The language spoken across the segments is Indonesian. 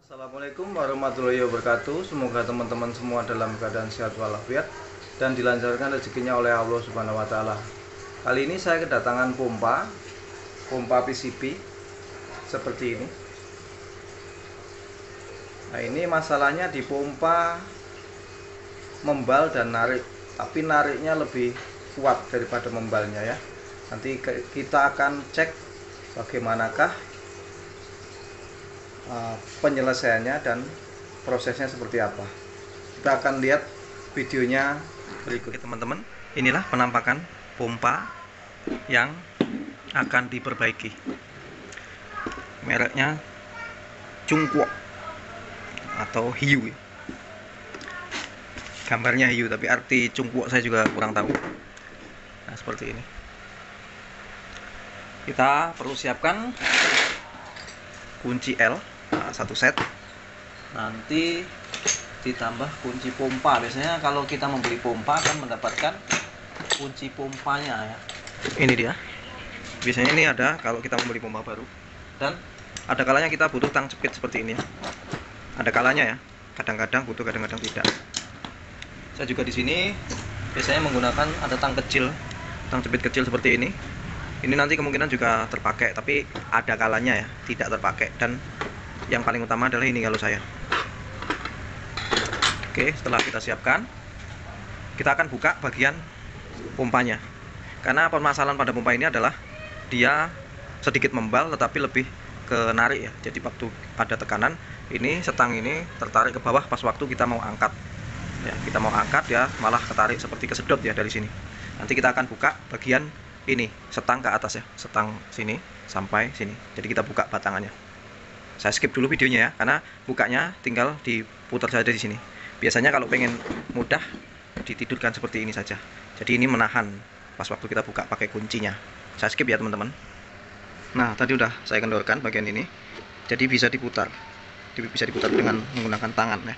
Assalamualaikum warahmatullahi wabarakatuh. Semoga teman-teman semua dalam keadaan sehat walafiat dan dilancarkan rezekinya oleh Allah Subhanahu wa taala. Kali ini saya kedatangan pompa PCB seperti ini. Nah, ini masalahnya di pompa membal dan narik, tapi nariknya lebih kuat daripada membalnya ya. Nanti kita akan cek bagaimanakah penyelesaiannya dan prosesnya seperti apa. Kita akan lihat videonya berikut. Oke, teman-teman, inilah penampakan pompa yang akan diperbaiki. Mereknya Chungquo atau Hiyu. Gambarnya Hiyu, tapi arti Chungquo saya juga kurang tahu. Nah, seperti ini. Kita perlu siapkan kunci L, satu set, nanti ditambah kunci pompa. Biasanya kalau kita membeli pompa akan mendapatkan kunci pompanya ya. Ini dia. Biasanya ini ada kalau kita membeli pompa baru, dan ada kalanya kita butuh tang jepit seperti ini ya. Ada kalanya ya, kadang-kadang butuh, kadang-kadang tidak. Saya juga di sini biasanya menggunakan ada tang kecil, tang jepit kecil seperti ini. Ini nanti kemungkinan juga terpakai, tapi ada kalanya ya tidak terpakai, dan yang paling utama adalah ini kalau saya. Oke, setelah kita siapkan, kita akan buka bagian pompanya. Karena permasalahan pada pompa ini adalah dia sedikit membal tetapi lebih ke narik ya. Jadi waktu ada tekanan, ini setang ini tertarik ke bawah pas waktu kita mau angkat. Ya, kita mau angkat ya malah ketarik seperti kesedot ya dari sini. Nanti kita akan buka bagian ini, setang ke atas ya, setang sini sampai sini. Jadi kita buka batangannya. Saya skip dulu videonya ya, karena bukanya tinggal diputar saja di sini. Biasanya kalau pengen mudah ditidurkan seperti ini saja. Jadi ini menahan pas waktu kita buka pakai kuncinya. Saya skip ya teman-teman. Nah, tadi udah saya kendorkan bagian ini. Jadi bisa diputar. Bisa diputar dengan menggunakan tangan ya.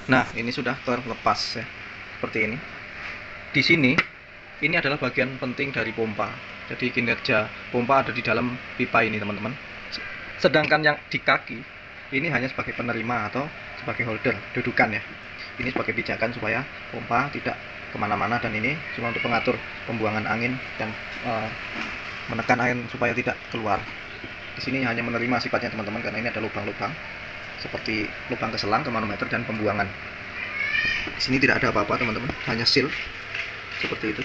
Nah, ini sudah terlepas ya, seperti ini. Di sini, ini adalah bagian penting dari pompa. Jadi kinerja pompa ada di dalam pipa ini, teman-teman. Sedangkan yang di kaki, ini hanya sebagai penerima atau sebagai holder, dudukan ya. Ini sebagai pijakan supaya pompa tidak kemana-mana, dan ini cuma untuk mengatur pembuangan angin dan menekan air supaya tidak keluar. Di sini hanya menerima sifatnya teman-teman, karena ini ada lubang-lubang seperti lubang ke selang, ke manometer, dan pembuangan. Di sini tidak ada apa-apa teman-teman, hanya seal seperti itu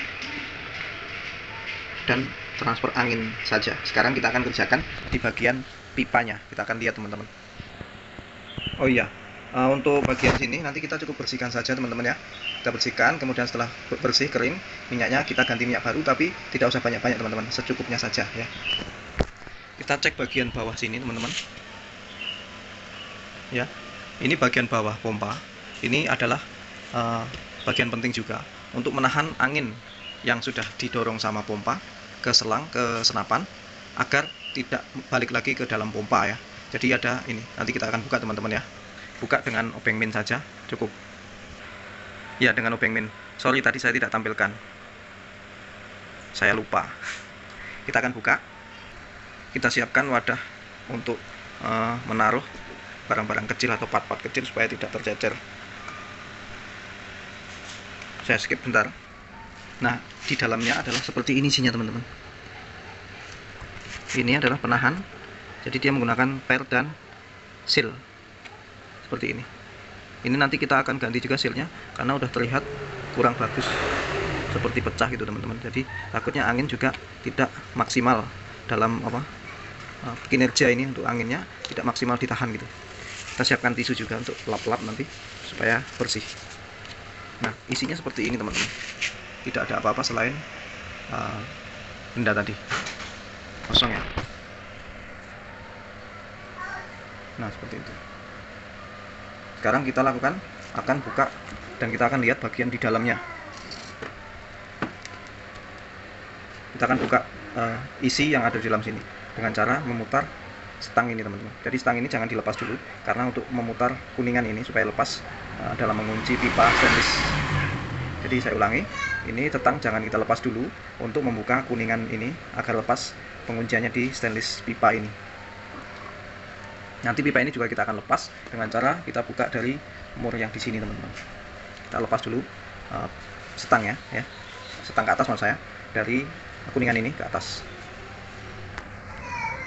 dan transfer angin saja. Sekarang kita akan kerjakan di bagian pipanya. Kita akan lihat teman-teman. Oh iya, untuk bagian sini nanti kita cukup bersihkan saja teman-teman ya. Kita bersihkan, kemudian setelah bersih kering minyaknya, kita ganti minyak baru, tapi tidak usah banyak-banyak teman-teman, secukupnya saja ya. Kita cek bagian bawah sini teman-teman. Ya, ini bagian bawah pompa. Ini adalah bagian penting juga untuk menahan angin yang sudah didorong sama pompa ke selang, ke senapan, agar tidak balik lagi ke dalam pompa ya. Jadi ada ini, nanti kita akan buka teman-teman ya. Buka dengan obeng min saja, cukup. Ya, dengan obeng min. Sorry tadi saya tidak tampilkan, saya lupa. Kita akan buka. Kita siapkan wadah untuk menaruh barang-barang kecil atau part-part kecil supaya tidak tercecer. Saya skip bentar. Nah, di dalamnya adalah seperti ini isinya teman-teman. Ini adalah penahan. Jadi dia menggunakan per dan seal seperti ini. Ini nanti kita akan ganti juga sealnya karena udah terlihat kurang bagus, seperti pecah gitu teman-teman. Jadi takutnya angin juga tidak maksimal dalam kinerja ini, untuk anginnya tidak maksimal ditahan gitu. Kita siapkan tisu juga untuk lap-lap nanti supaya bersih. Nah, isinya seperti ini teman-teman. Tidak ada apa-apa selain benda tadi, kosong ya. Nah, seperti itu. Sekarang kita akan buka dan kita akan lihat bagian di dalamnya. Kita akan buka isi yang ada di dalam sini dengan cara memutar stang ini teman-teman. Jadi stang ini jangan dilepas dulu, karena untuk memutar kuningan ini supaya lepas dalam mengunci pipa stainless. Jadi Jadi saya ulangi, ini tetang jangan kita lepas dulu untuk membuka kuningan ini agar lepas pengunciannya di stainless pipa ini. Nanti pipa ini juga kita akan lepas dengan cara kita buka dari mur yang di sini, teman-teman. Kita lepas dulu setangnya, ya, setang ke atas maksud saya, dari kuningan ini ke atas.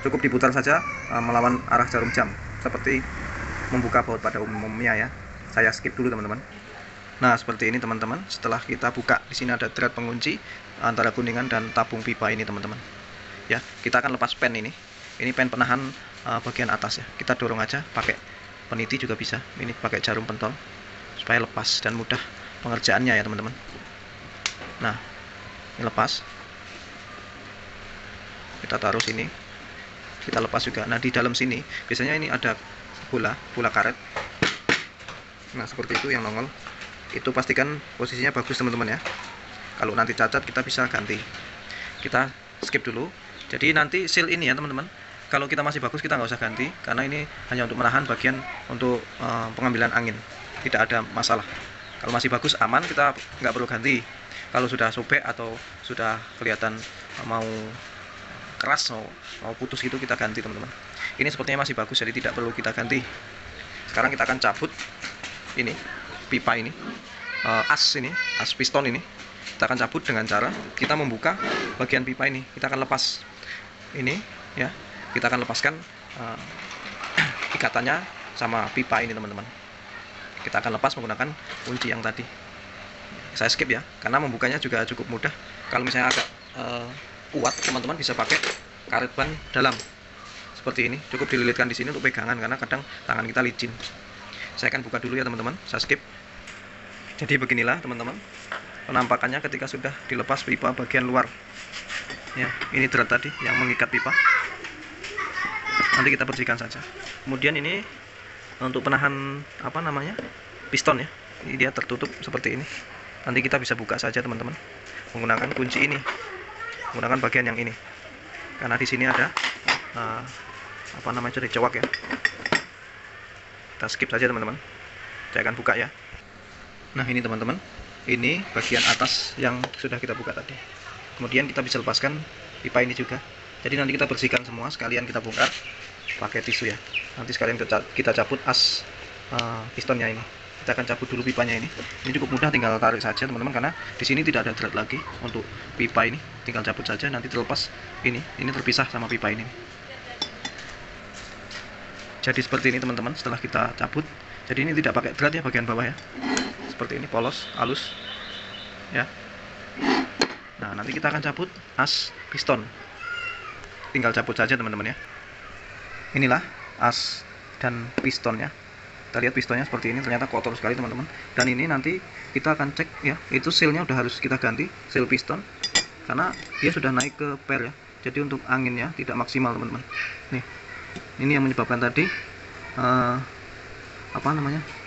Cukup diputar saja melawan arah jarum jam, seperti membuka baut pada umumnya ya. Saya skip dulu, teman-teman. Nah, seperti ini teman-teman. Setelah kita buka, di sini ada thread pengunci antara kuningan dan tabung pipa ini, teman-teman. Ya, kita akan lepas pen ini. Ini pen penahan bagian atas ya. Kita dorong aja pakai peniti juga bisa. Ini pakai jarum pentol supaya lepas dan mudah pengerjaannya ya, teman-teman. Nah, ini lepas. Kita taruh sini. Kita lepas juga. Nah, di dalam sini biasanya ini ada bola karet. Nah, seperti itu yang nongol. Itu pastikan posisinya bagus, teman-teman ya. Kalau nanti cacat kita bisa ganti. Kita skip dulu. Jadi nanti seal ini ya, teman-teman, kalau kita masih bagus kita nggak usah ganti, karena ini hanya untuk menahan bagian untuk pengambilan angin. Tidak ada masalah. Kalau masih bagus aman, kita nggak perlu ganti. Kalau sudah sobek atau sudah kelihatan mau keras, mau putus gitu, kita ganti, teman-teman. Ini sepertinya masih bagus, jadi tidak perlu kita ganti. Sekarang kita akan cabut ini pipa ini, as piston ini kita akan cabut dengan cara kita membuka bagian pipa ini. Kita akan lepas ini ya, kita akan lepaskan ikatannya sama pipa ini, teman-teman. Kita akan lepas menggunakan kunci yang tadi. Saya skip ya, karena membukanya juga cukup mudah. Kalau misalnya agak kuat, teman-teman bisa pakai karet ban dalam seperti ini. Cukup dililitkan di sini untuk pegangan, karena kadang tangan kita licin. Saya akan buka dulu ya, teman-teman. Saya skip. Jadi beginilah, teman-teman, penampakannya ketika sudah dilepas pipa bagian luar. Ya, ini thread tadi yang mengikat pipa. Nanti kita bersihkan saja. Kemudian ini untuk penahan piston ya. Ini dia tertutup seperti ini. Nanti kita bisa buka saja, teman-teman, menggunakan kunci ini. Menggunakan bagian yang ini. Karena di sini ada cowok ya. Kita skip saja, teman-teman. Saya akan buka ya. Nah, ini teman-teman, ini bagian atas yang sudah kita buka tadi. Kemudian kita bisa lepaskan pipa ini juga. Jadi nanti kita bersihkan semua, sekalian kita bongkar pakai tisu ya. Nanti sekalian kita cabut as pistonnya ini. Kita akan cabut dulu pipanya ini. Ini cukup mudah, tinggal tarik saja, teman-teman, karena di sini tidak ada thread lagi untuk pipa ini. Tinggal cabut saja, nanti terlepas ini terpisah sama pipa ini. Jadi seperti ini, teman-teman, setelah kita cabut. Jadi ini tidak pakai thread ya, bagian bawah ya. Seperti ini, polos, halus ya. Nah, nanti kita akan cabut as piston. Tinggal cabut saja, teman-teman ya. Inilah as dan pistonnya. Kita lihat pistonnya seperti ini, ternyata kotor sekali, teman-teman. Dan ini nanti kita akan cek ya, itu sealnya udah harus kita ganti, seal piston, karena dia sudah naik ke per ya. Jadi untuk anginnya tidak maksimal, teman-teman. Nih, ini yang menyebabkan tadi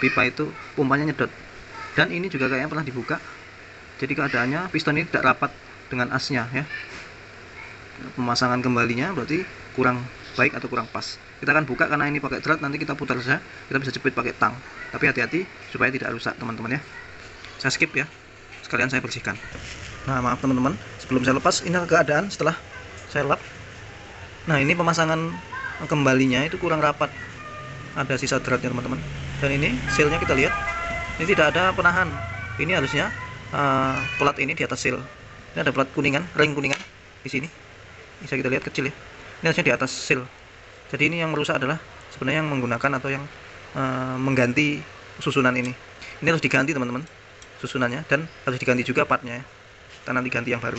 pipa itu pompanya nyedot. Dan ini juga kayaknya pernah dibuka. Jadi keadaannya piston ini tidak rapat dengan asnya ya. Pemasangan kembalinya berarti kurang baik atau kurang pas. Kita akan buka karena ini pakai thread, nanti kita putar saja. Kita bisa jepit pakai tang. Tapi hati-hati supaya tidak rusak, teman-teman ya. Saya skip ya. Sekalian saya bersihkan. Nah, maaf teman-teman, sebelum saya lepas, ini keadaan setelah saya lap. Nah, ini pemasangan kembalinya itu kurang rapat. Ada sisa threadnya, teman-teman. Dan ini sealnya kita lihat. Ini tidak ada penahan. Ini harusnya plat ini di atas seal. Ini ada plat kuningan, ring kuningan di sini. Bisa kita lihat kecil ya. Ini harusnya di atas seal. Jadi ini yang merusak adalah sebenarnya yang menggunakan atau yang mengganti susunan ini. Ini harus diganti, teman-teman, susunannya, dan harus diganti juga partnya ya. Kita nanti ganti yang baru.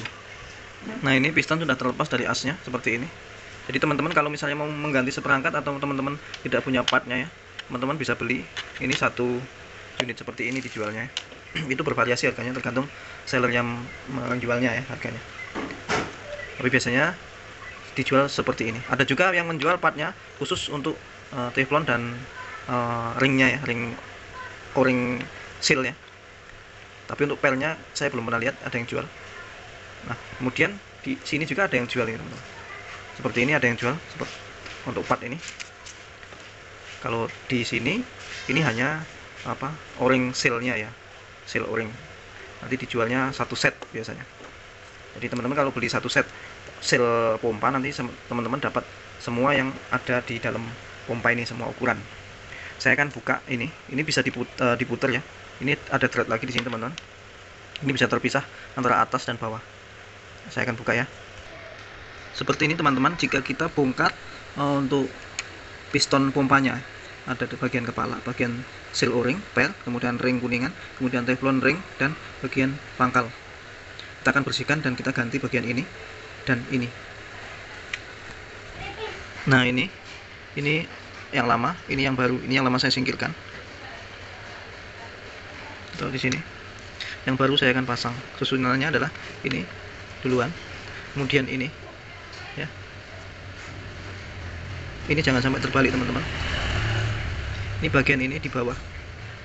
Nah, ini piston sudah terlepas dari asnya seperti ini. Jadi teman-teman kalau misalnya mau mengganti seperangkat atau teman-teman tidak punya partnya ya, teman-teman bisa beli ini satu unit seperti ini dijualnya. Itu bervariasi harganya, tergantung seller yang menjualnya ya harganya. Tapi biasanya dijual seperti ini. Ada juga yang menjual partnya khusus untuk teflon dan ringnya ya, ring o-ring seal ya. Tapi untuk pelnya saya belum pernah lihat ada yang jual. Nah, kemudian di sini juga ada yang jual ini, teman-teman. Seperti ini ada yang jual untuk part ini. Kalau di sini ini hanya o-ring sealnya ya, seal o-ring. Nanti dijualnya satu set biasanya. Jadi teman-teman kalau beli satu set seal pompa, nanti teman-teman dapat semua yang ada di dalam pompa ini, semua ukuran. Saya akan buka ini bisa diputar ya. Ini ada thread lagi di sini teman-teman. Ini bisa terpisah antara atas dan bawah. Saya akan buka ya. Seperti ini teman-teman, jika kita bongkar untuk piston pompanya, ada di bagian kepala, bagian seal o-ring, per, kemudian ring kuningan, kemudian teflon ring, dan bagian pangkal. Kita akan bersihkan dan kita ganti bagian ini dan ini. Nah ini yang lama, ini yang baru, ini yang lama saya singkirkan. Tuh di sini. Yang baru saya akan pasang. Susunannya adalah ini duluan, kemudian ini, ya. Ini jangan sampai terbalik teman-teman. Ini bagian ini di bawah,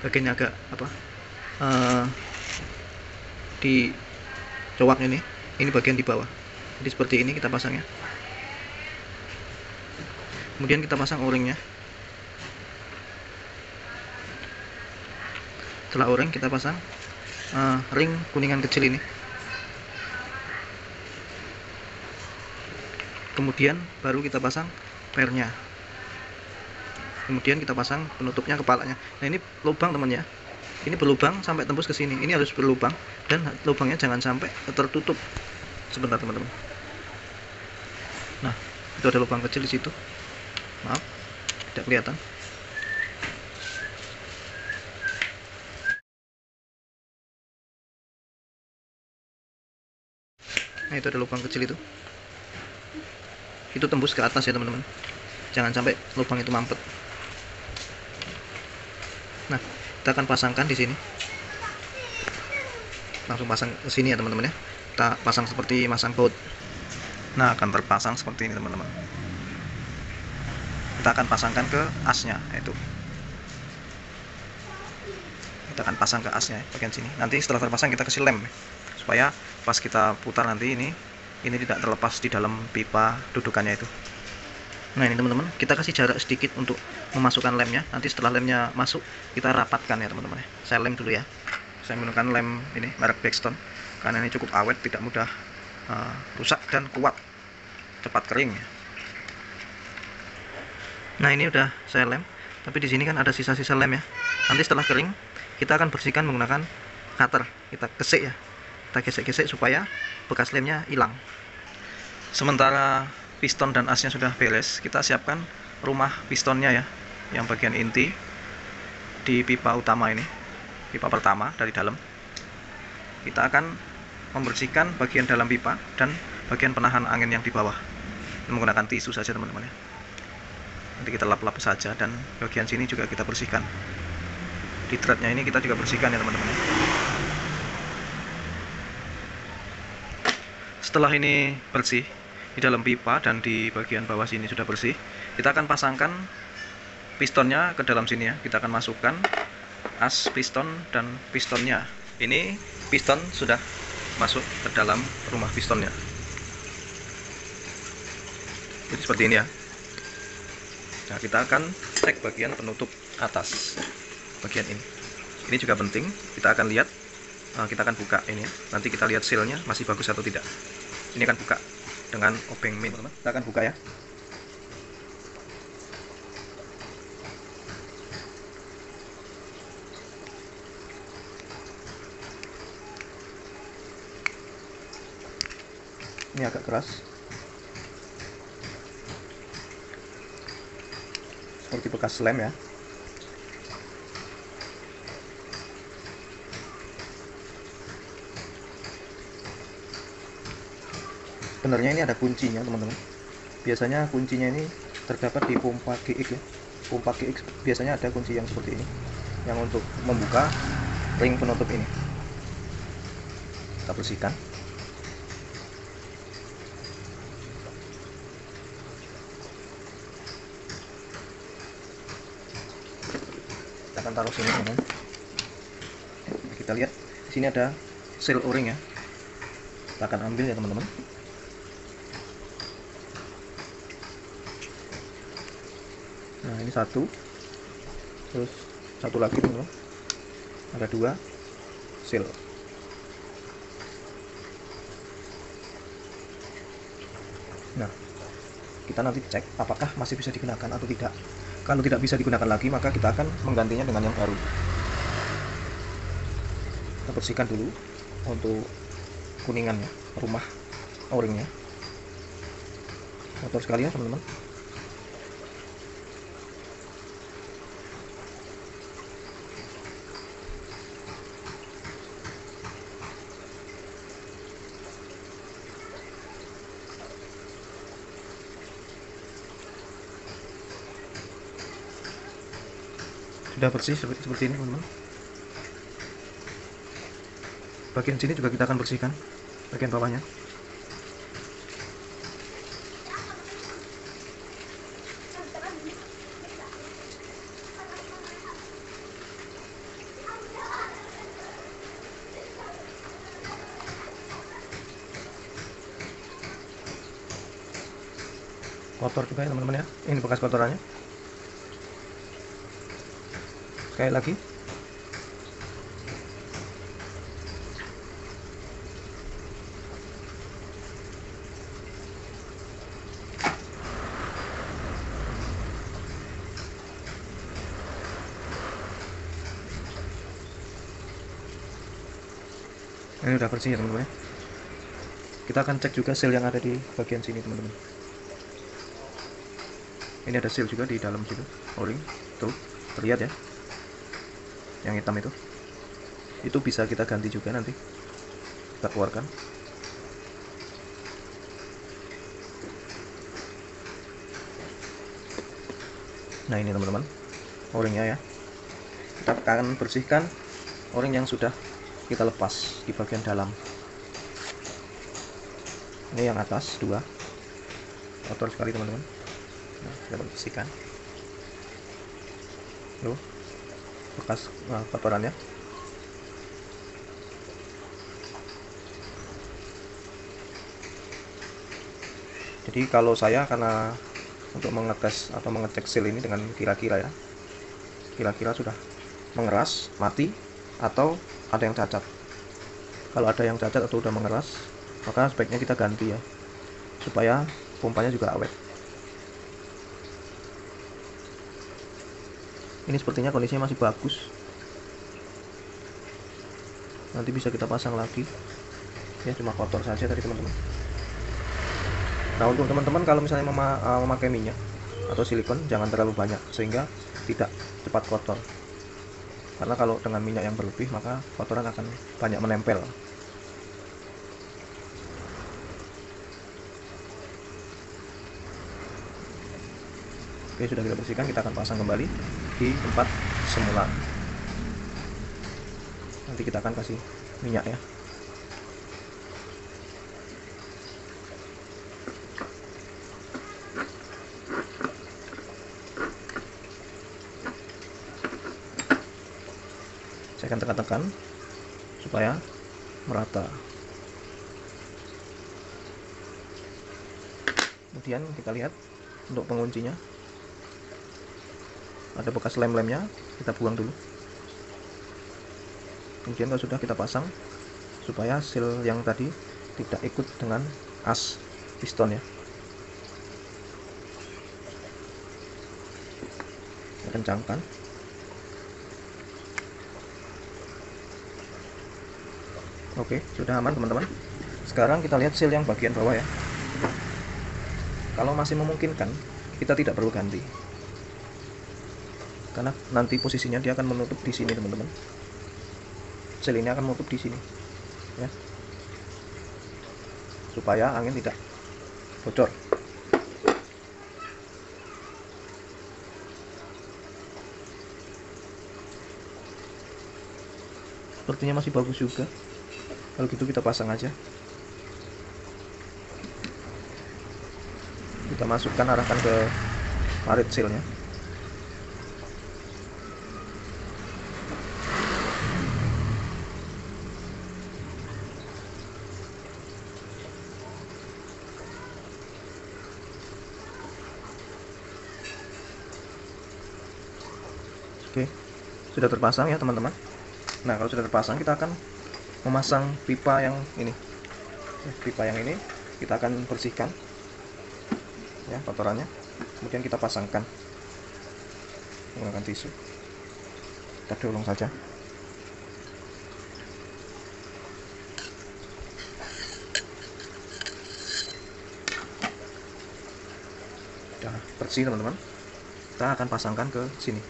bagiannya agak apa? Di cowok ini bagian di bawah. Jadi seperti ini kita pasangnya. Kemudian kita pasang o-ringnya. Setelah o-ring kita pasang ring kuningan kecil ini. Kemudian baru kita pasang pernya. Kemudian kita pasang penutupnya kepalanya. Nah ini lubang teman ya. Ini berlubang sampai tembus ke sini. Ini harus berlubang dan lubangnya jangan sampai tertutup. Sebentar teman-teman. Nah, itu ada lubang kecil di situ. Maaf, tidak kelihatan. Nah, itu ada lubang kecil itu. Itu tembus ke atas ya teman-teman. Jangan sampai lubang itu mampet. Nah, kita akan pasangkan di sini. Langsung pasang ke sini ya teman-teman ya. Kita pasang seperti masang baut. Nah, akan terpasang seperti ini teman-teman. Kita akan pasangkan ke asnya, itu. Kita akan pasang ke asnya bagian sini. Nanti setelah terpasang kita kasih lem supaya pas kita putar nanti ini tidak terlepas di dalam pipa dudukannya itu. Nah ini teman-teman, kita kasih jarak sedikit untuk memasukkan lemnya. Nanti setelah lemnya masuk kita rapatkan ya teman-teman. Saya lem dulu ya. Saya menggunakan lem ini merek Blackstone karena ini cukup awet, tidak mudah rusak dan kuat, cepat kering ya. Nah ini udah saya lem, tapi di sini kan ada sisa-sisa lem ya. Nanti setelah kering kita akan bersihkan menggunakan cutter. Kita gesek ya, kita gesek-gesek supaya bekas lemnya hilang. Sementara piston dan asnya sudah beres, kita siapkan rumah pistonnya ya, yang bagian inti di pipa utama ini, pipa pertama dari dalam. Kita akan membersihkan bagian dalam pipa dan bagian penahan angin yang di bawah menggunakan tisu saja teman-teman ya. Nanti kita lap-lap saja dan bagian sini juga kita bersihkan. Di threadnya ini kita juga bersihkan ya teman-teman ya. Setelah ini bersih di dalam pipa dan di bagian bawah sini sudah bersih, kita akan pasangkan pistonnya ke dalam sini ya. Kita akan masukkan as piston dan pistonnya. Ini piston sudah masuk ke dalam rumah pistonnya. Jadi seperti ini ya. Nah, kita akan cek bagian penutup atas, bagian ini. Ini juga penting. Kita akan lihat, kita akan buka ini ya. Nanti kita lihat sealnya masih bagus atau tidak. Ini akan buka dengan obeng min, teman-teman. Kita akan buka ya. Ini agak keras, seperti bekas lem ya. Sebenarnya ini ada kuncinya teman-teman. Biasanya kuncinya ini terdapat di pompa GX ya. Pompa GX biasanya ada kunci yang seperti ini, yang untuk membuka ring penutup ini. Kita bersihkan. Kita akan taruh sini teman-teman. Kita lihat di sini ada seal o-ring ya. Kita akan ambil ya teman-teman. Nah ini satu, terus satu lagi teman-teman, ada dua seal. Nah, kita nanti cek apakah masih bisa digunakan atau tidak. Kalau tidak bisa digunakan lagi, maka kita akan menggantinya dengan yang baru. Kita bersihkan dulu untuk kuningannya, rumah o-ringnya. Kotor sekali ya teman-teman. Sudah bersih seperti ini teman-teman. Bagian sini juga kita akan bersihkan, bagian bawahnya. Kotor juga ya teman-teman ya, ini bekas kotorannya. Sekali lagi. Ini udah bersih ya teman-teman ya. Kita akan cek juga seal yang ada di bagian sini teman-teman. Ini ada seal juga di dalam situ, o-ring tuh terlihat ya, yang hitam itu bisa kita ganti juga nanti, kita keluarkan. Nah ini teman-teman o-ringnya ya. Kita akan bersihkan o-ring yang sudah kita lepas di bagian dalam. Ini yang atas dua, kotor sekali teman-teman. Nah, kita bersihkan. Loh, bekas kotorannya. Jadi kalau saya karena untuk mengetes atau mengecek seal ini dengan kira-kira ya, kira-kira sudah mengeras, mati, atau ada yang cacat. Kalau ada yang cacat atau udah mengeras, maka sebaiknya kita ganti ya, supaya pompanya juga awet. Ini sepertinya kondisinya masih bagus, nanti bisa kita pasang lagi ya, cuma kotor saja tadi teman-teman. Nah untuk teman-teman kalau misalnya memakai minyak atau silikon, jangan terlalu banyak sehingga tidak cepat kotor, karena kalau dengan minyak yang berlebih maka kotoran akan banyak menempel. Oke, sudah kita bersihkan, kita akan pasang kembali di tempat semula. Nanti kita akan kasih minyak ya. Saya akan tekan-tekan supaya merata. Kemudian kita lihat untuk penguncinya, ada bekas lem-lemnya, kita buang dulu. Kemudian kalau sudah kita pasang supaya seal yang tadi tidak ikut dengan as piston ya. Kita kencangkan. Oke, sudah aman teman-teman. Sekarang kita lihat seal yang bagian bawah ya. Kalau masih memungkinkan, kita tidak perlu ganti, karena nanti posisinya dia akan menutup di sini teman-teman. Seal ini akan menutup di sini ya, supaya angin tidak bocor. Sepertinya masih bagus juga. Kalau gitu kita pasang aja. Kita masukkan, arahkan ke parit sealnya. Oke, sudah terpasang ya teman-teman. Nah kalau sudah terpasang, kita akan memasang pipa yang ini. Pipa yang ini kita akan bersihkan ya kotorannya. Kemudian kita pasangkan menggunakan tisu. Kita dorong saja. Sudah bersih teman-teman. Kita akan pasangkan ke sini.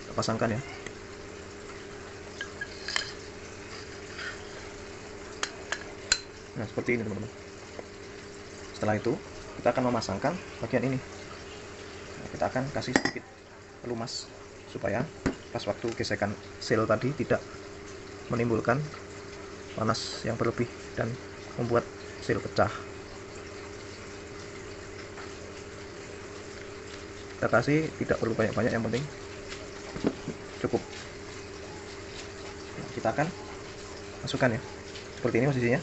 Kita pasangkan ya. Nah, seperti ini teman-teman. Setelah itu kita akan memasangkan bagian ini. Nah, kita akan kasih sedikit pelumas supaya pas waktu gesekan sel tadi tidak menimbulkan panas yang berlebih dan membuat sel pecah. Kita kasih tidak perlu banyak-banyak, yang penting cukup. Nah, kita akan masukkan ya, seperti ini posisinya.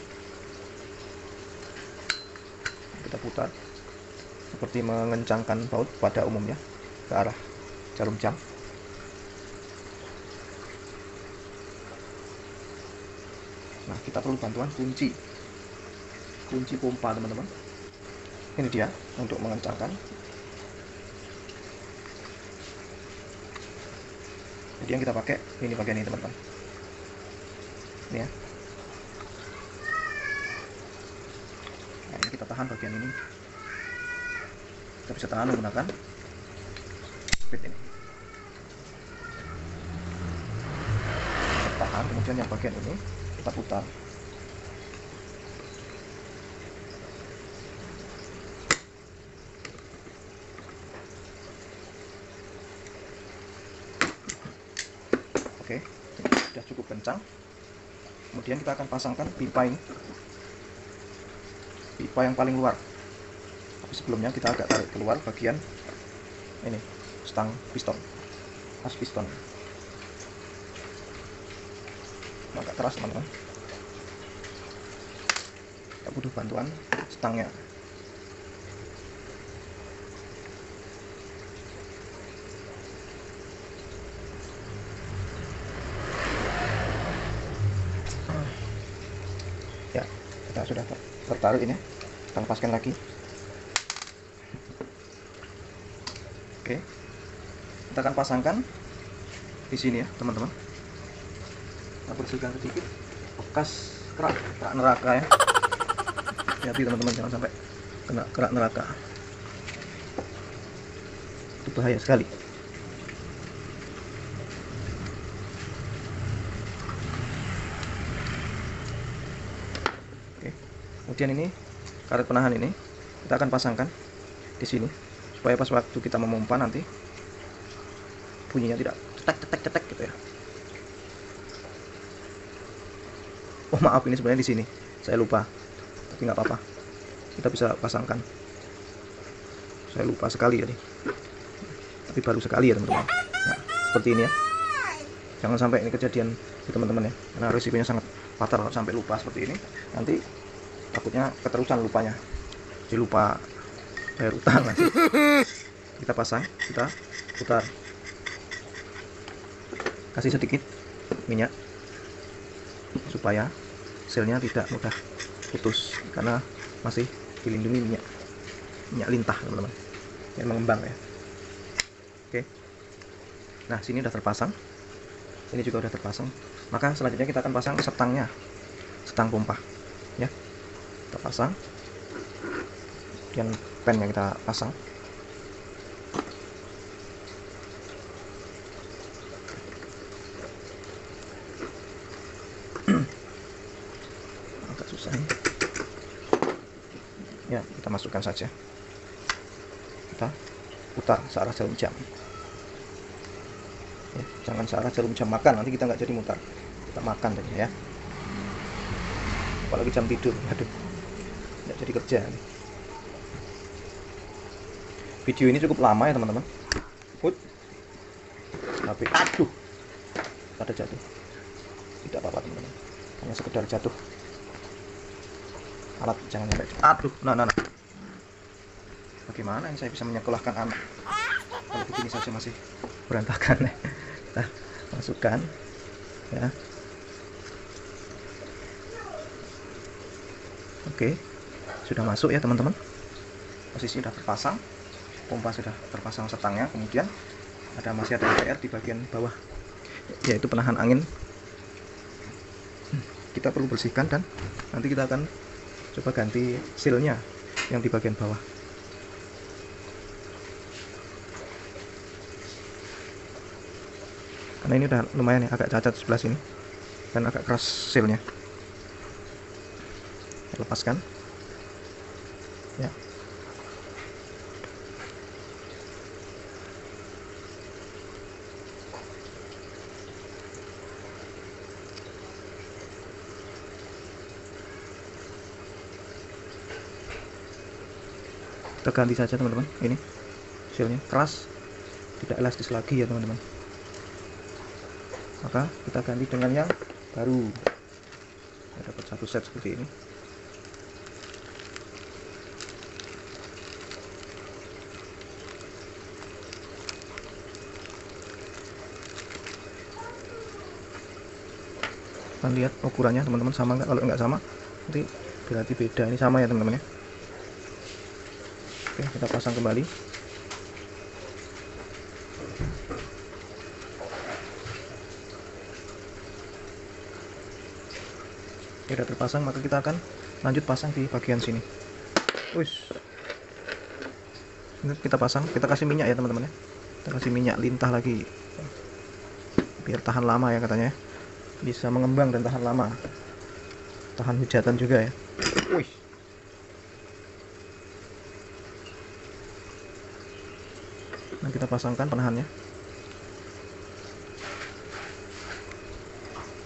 Kita putar seperti mengencangkan baut pada umumnya ke arah jarum jam. Nah, kita perlu bantuan kunci pompa teman-teman. Ini dia untuk mengencangkan. Jadi yang kita pakai ini bagian ini teman-teman. Ini ya. Nah, ini kita tahan bagian ini. Kita bisa tahan menggunakan speed ini. Kita tahan, kemudian yang bagian ini kita putar. Oke, sudah cukup kencang. Kemudian kita akan pasangkan pipa ini, pipa yang paling luar. Tapi sebelumnya kita agak tarik keluar bagian ini, stang piston, as piston. Agak keras teman-teman. Kita butuh bantuan stangnya. Ya, kita sudah tertarik ini. Kita lepaskan lagi. Oke, kita akan pasangkan di sini ya teman-teman. Kita bersihkan sedikit bekas kerak neraka ya. Hati-hati teman-teman, jangan sampai kena kerak neraka. Itu bahaya sekali. Oke, kemudian ini karet penahan ini kita akan pasangkan di sini supaya pas waktu kita memompa nanti bunyinya tidak cetek gitu ya. Oh maaf, ini sebenarnya di sini saya lupa, tapi nggak apa-apa, kita bisa pasangkan. Saya lupa sekali tadi, tapi baru sekali ya teman-teman. Nah, seperti ini ya, jangan sampai ini kejadian di teman-teman ya, karena risikonya sangat fatal kalau sampai lupa seperti ini. Nanti takutnya keterusan lupanya, jadi lupa bayar utang nanti. Kita pasang, kita putar, kasih sedikit minyak supaya selnya tidak mudah putus, karena masih dilindungi minyak lintah teman-teman yang mengembang ya. Oke, nah sini udah terpasang, ini juga udah terpasang. Maka selanjutnya kita akan pasang stangnya, stang pompa ya. Kita pasang, kemudian pen yang kita pasang. Agak susah ya, kita masukkan saja. Kita putar searah jarum jam ya, jangan searah jarum jam makan, nanti kita nggak jadi mutar, kita makan tadi ya, apalagi jam tidur, aduh nggak jadi kerja. Video ini cukup lama ya teman-teman. Tapi aduh, pada jatuh. Tidak apa-apa teman-teman, hanya sekedar jatuh. Alat jangan sampai aduh. Nah. Bagaimana ini saya bisa menyekolahkan anak kalau begini saja masih berantakan ya. Kita masukkan ya. Oke, sudah masuk ya teman-teman. Posisi sudah terpasang, pompa sudah terpasang setangnya. Kemudian masih ada PR di bagian bawah, yaitu penahan angin. Kita perlu bersihkan dan nanti kita akan coba ganti sealnya yang di bagian bawah. Karena ini udah lumayan ya, agak cacat sebelah sini dan agak keras sealnya. Lepaskan ya. Kita ganti saja teman-teman, ini sealnya keras, tidak elastis lagi ya teman-teman. Maka kita ganti dengan yang baru. Kita dapat satu set seperti ini. Kita lihat ukurannya teman-teman sama nggak. Kalau nggak sama nanti berarti beda. Ini sama ya teman-teman ya. Oke, kita pasang kembali. Sudah terpasang, maka kita akan lanjut pasang di bagian sini. Ini kita pasang, kita kasih minyak ya teman-teman ya. Kita kasih minyak lintah lagi biar tahan lama ya katanya, bisa mengembang dan tahan lama, tahan hujatan juga ya. Nah, kita pasangkan penahannya.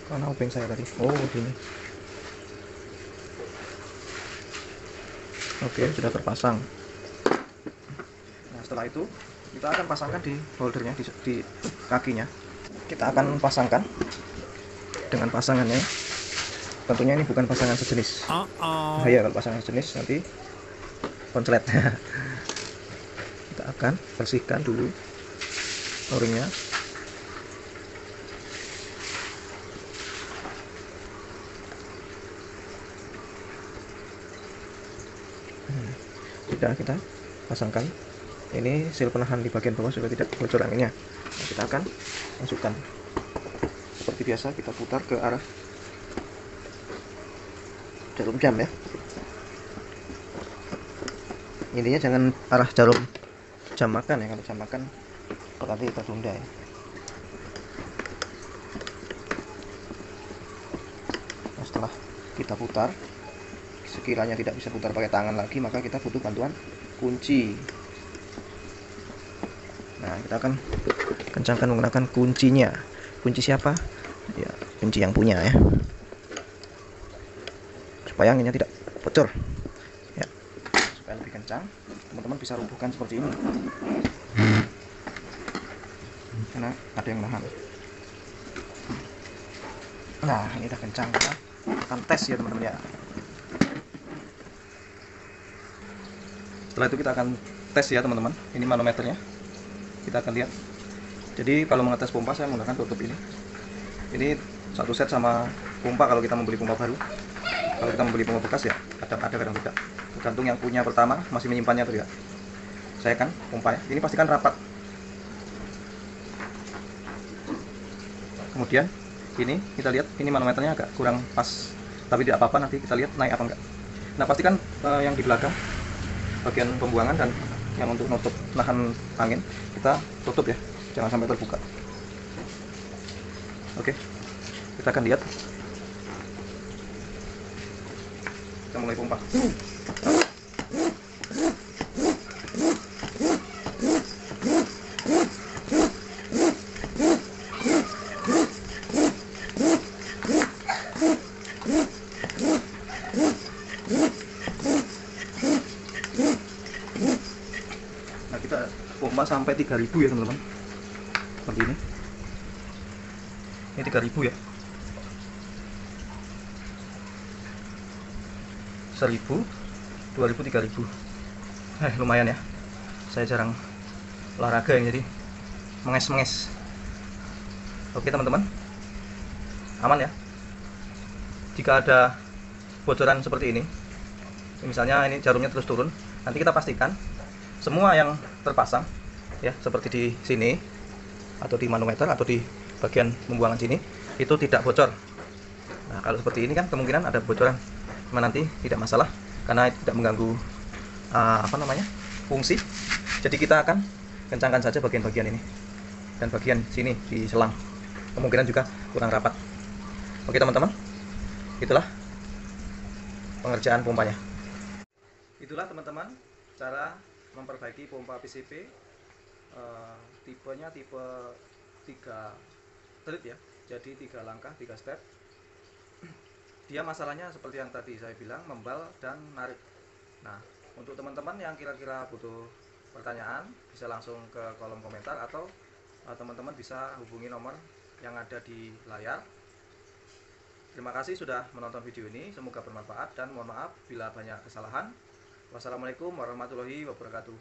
Mana obeng saya tadi? Oh, gini. Oke, sudah terpasang. Nah, setelah itu kita akan pasangkan di holdernya, di kakinya. Kita akan pasangkan dengan pasangannya. Tentunya ini bukan pasangan sejenis. Bahaya kalau pasangan sejenis, nanti konslet. Kita akan bersihkan dulu o-ringnya. Sudah kita pasangkan. Ini seal penahan di bagian bawah supaya tidak bocor anginnya. Nah, kita akan masukkan seperti biasa, kita putar ke arah jarum jam ya. Intinya jangan arah jarum jam makan ya, kalau jam makan nanti tertunda ya. Nah, setelah kita putar, sekiranya tidak bisa putar pakai tangan lagi, maka kita butuh bantuan kunci. Nah, kita akan kencangkan menggunakan kuncinya. Kunci siapa? Ya, kunci yang punya ya. Supaya anginnya tidak bocor. Ya. Supaya lebih kencang, teman-teman bisa rubuhkan seperti ini. Karena ada yang nahan. Nah, ini udah kencang, kita akan tes ya teman-teman ya. Setelah itu kita akan tes ya teman-teman. Ini manometernya. Kita akan lihat. Jadi kalau mengetes pompa saya menggunakan tutup ini. Ini satu set sama pompa kalau kita membeli pompa baru. Kalau kita membeli pompa bekas ya ada kadang tidak. Tergantung yang punya pertama masih menyimpannya atau tidak. Saya kan pompa ya. Ini pastikan rapat. Kemudian ini kita lihat, ini manometernya agak kurang pas. Tapi tidak apa-apa, nanti kita lihat naik apa enggak. Nah, pastikan yang di belakang bagian pembuangan dan yang untuk nutup nahan angin kita tutup ya, jangan sampai terbuka. Oke, kita akan lihat. Kita mulai pompa. Nah, kita pompa sampai 3000 ya teman-teman, seperti ini. Ini 3000 ya, 1000, 2000, 3000. Lumayan ya, saya jarang olahraga yang jadi menges-menges. Oke teman-teman, aman ya. Jika ada bocoran seperti ini, misalnya ini jarumnya terus turun, nanti kita pastikan semua yang terpasang ya, seperti di sini atau di manometer atau di bagian pembuangan sini itu tidak bocor. Nah, kalau seperti ini kan kemungkinan ada bocoran, cuma nanti tidak masalah karena itu tidak mengganggu fungsi. Jadi kita akan kencangkan saja bagian-bagian ini dan bagian sini di selang, kemungkinan juga kurang rapat. Oke teman-teman, itulah pengerjaan pompanya. Itulah teman-teman cara memperbaiki pompa PCP. Tipenya tipe 3 trip ya, jadi 3 langkah 3 step. Dia masalahnya seperti yang tadi saya bilang, membal dan narik. Nah, untuk teman-teman yang kira-kira butuh pertanyaan bisa langsung ke kolom komentar atau teman-teman bisa hubungi nomor yang ada di layar. Terima kasih sudah menonton video ini, semoga bermanfaat dan mohon maaf bila banyak kesalahan. Wassalamualaikum warahmatullahi wabarakatuh.